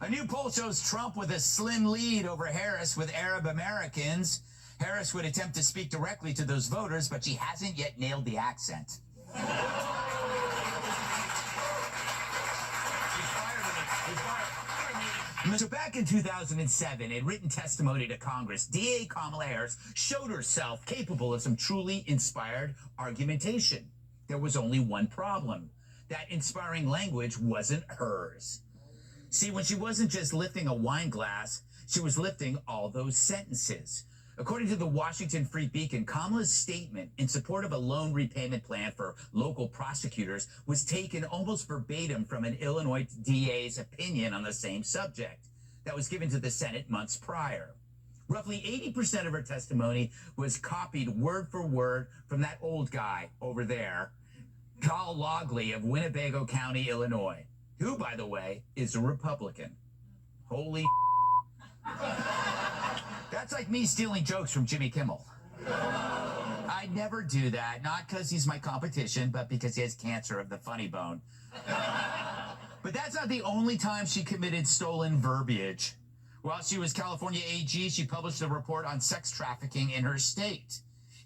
A new poll shows Trump with a slim lead over Harris with Arab Americans. Harris would attempt to speak directly to those voters, but she hasn't yet nailed the accent. So back in 2007, in written testimony to Congress, DA Kamala Harris showed herself capable of some truly inspired argumentation. There was only one problem. That inspiring language wasn't hers. See, when she wasn't just lifting a wine glass, she was lifting all those sentences. According to the Washington Free Beacon, Kamala's statement in support of a loan repayment plan for local prosecutors was taken almost verbatim from an Illinois DA's opinion on the same subject that was given to the Senate months prior. Roughly 80% of her testimony was copied word for word from that old guy over there, Carl Logley of Winnebago County, Illinois, who, by the way, is a Republican. Holy That's like me stealing jokes from Jimmy Kimmel. I'd never do that, not because he's my competition, but because he has cancer of the funny bone. But that's not the only time she committed stolen verbiage. While she was California AG, she published a report on sex trafficking in her state.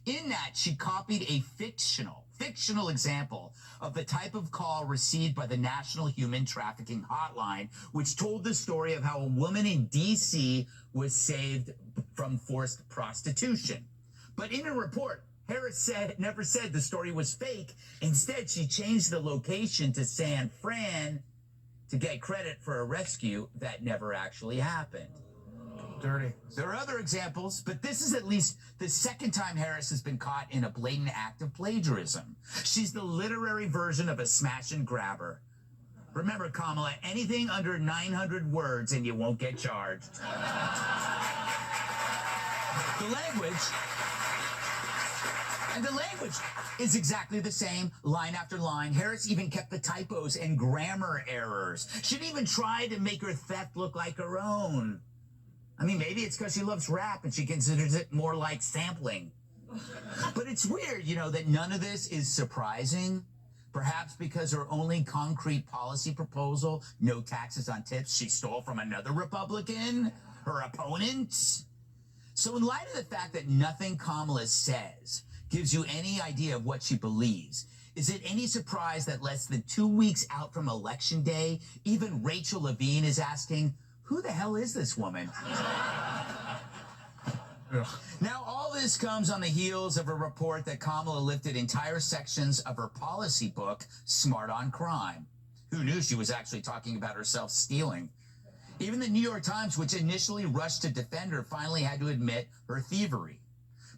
In that, she copied a fictional example of the type of call received by the National Human Trafficking Hotline, which told the story of how a woman in D.C. was saved from forced prostitution. But in her report, Harris never said the story was fake. Instead, she changed the location to San Fran to get credit for a rescue that never actually happened. Dirty. There are other examples, but this is at least the second time Harris has been caught in a blatant act of plagiarism. She's the literary version of a smash and grabber. Remember, Kamala, anything under 900 words and you won't get charged. The language is exactly the same, line after line. Harris even kept the typos and grammar errors. She'd even try to make her theft look like her own. I mean, maybe it's because she loves rap and she considers it more like sampling. But it's weird, that none of this is surprising. Perhaps because her only concrete policy proposal, no taxes on tips, she stole from another Republican, her opponent. So in light of the fact that nothing Kamala says gives you any idea of what she believes, is it any surprise that less than 2 weeks out from Election Day, even Rachel Levine is asking, who the hell is this woman? Now, all this comes on the heels of a report that Kamala lifted entire sections of her policy book, Smart on Crime. Who knew she was actually talking about herself stealing? Even the New York Times, which initially rushed to defend her, finally had to admit her thievery.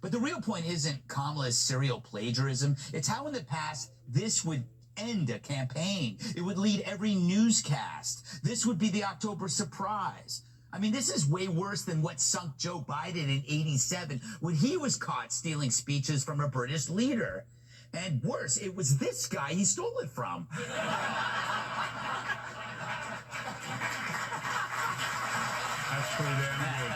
But the real point isn't Kamala's serial plagiarism. It's how in the past this would end a campaign. It would lead every newscast. This would be the October surprise. I mean, this is way worse than what sunk Joe Biden in '87 when he was caught stealing speeches from a British leader. And worse, it was this guy he stole it from. That's pretty damn good.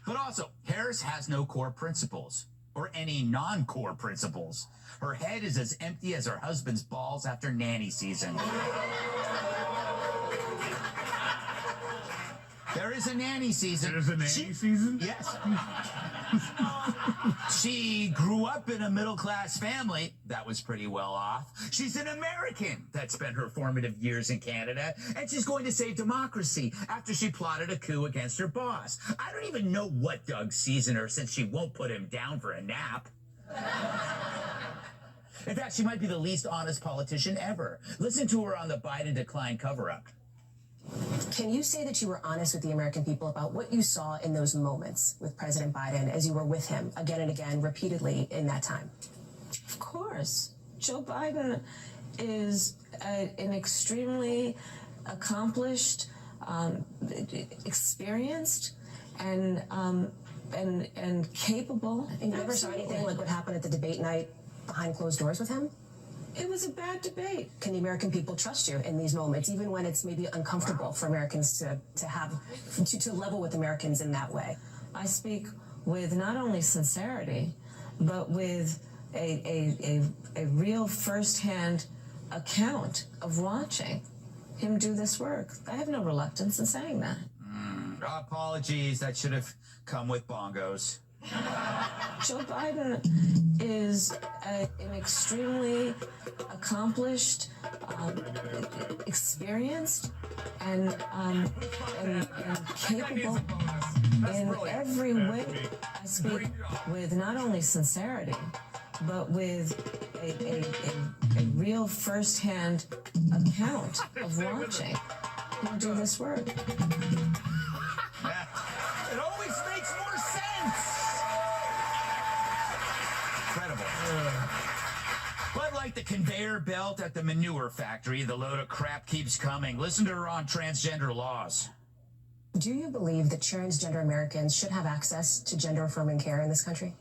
But also, Harris has no core principles, or any non-core principles. Her head is as empty as her husband's balls after nanny season. There is a nanny season. There's a nanny season? Yes. She grew up in a middle-class family that was pretty well off. She's an American that spent her formative years in Canada, and she's going to save democracy after she plotted a coup against her boss. I don't even know what Doug sees in her since she won't put him down for a nap. In fact, she might be the least honest politician ever. Listen to her on the Biden decline cover-up. Can you say that you were honest with the American people about what you saw in those moments with President Biden as you were with him again and again, repeatedly in that time? Of course. Joe Biden is an extremely accomplished, experienced, and capable. And you never saw anything like what happened at the debate night behind closed doors with him? It was a bad debate. Can the American people trust you in these moments, even when it's maybe uncomfortable for Americans to level with Americans in that way? I speak with not only sincerity, but with a real firsthand account of watching him do this work. I have no reluctance in saying that. Apologies, that should have come with bongos. Joe Biden is an extremely accomplished, experienced, and capable in every way. I speak with not only sincerity, but with a real first-hand account of watching him do this work. It always makes more sense. Incredible. But like the conveyor belt at the manure factory, the load of crap keeps coming. Listen to her on transgender laws. Do you believe that transgender Americans should have access to gender-affirming care in this country?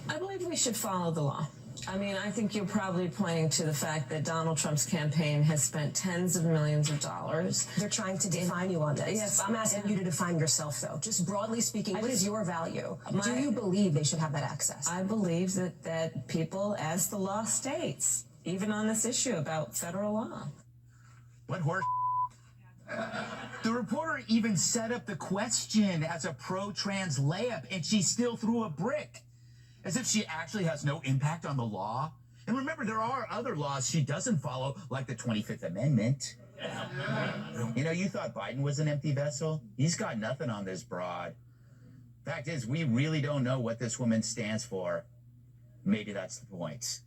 I believe we should follow the law. I mean, I think you're probably pointing to the fact that Donald Trump's campaign has spent tens of millions of dollars. They're trying to define you on this. Yes, I'm asking you to define yourself, though. Just broadly speaking, what is your value? Do you believe they should have that access? I believe that people, as the law states, even on this issue about federal law. What horse? The reporter even set up the question as a pro-trans layup, and she still threw a brick. As if she actually has no impact on the law. And remember, there are other laws she doesn't follow, like the 25th Amendment. You know, you thought Biden was an empty vessel? He's got nothing on this broad. Fact is, we really don't know what this woman stands for. Maybe that's the point.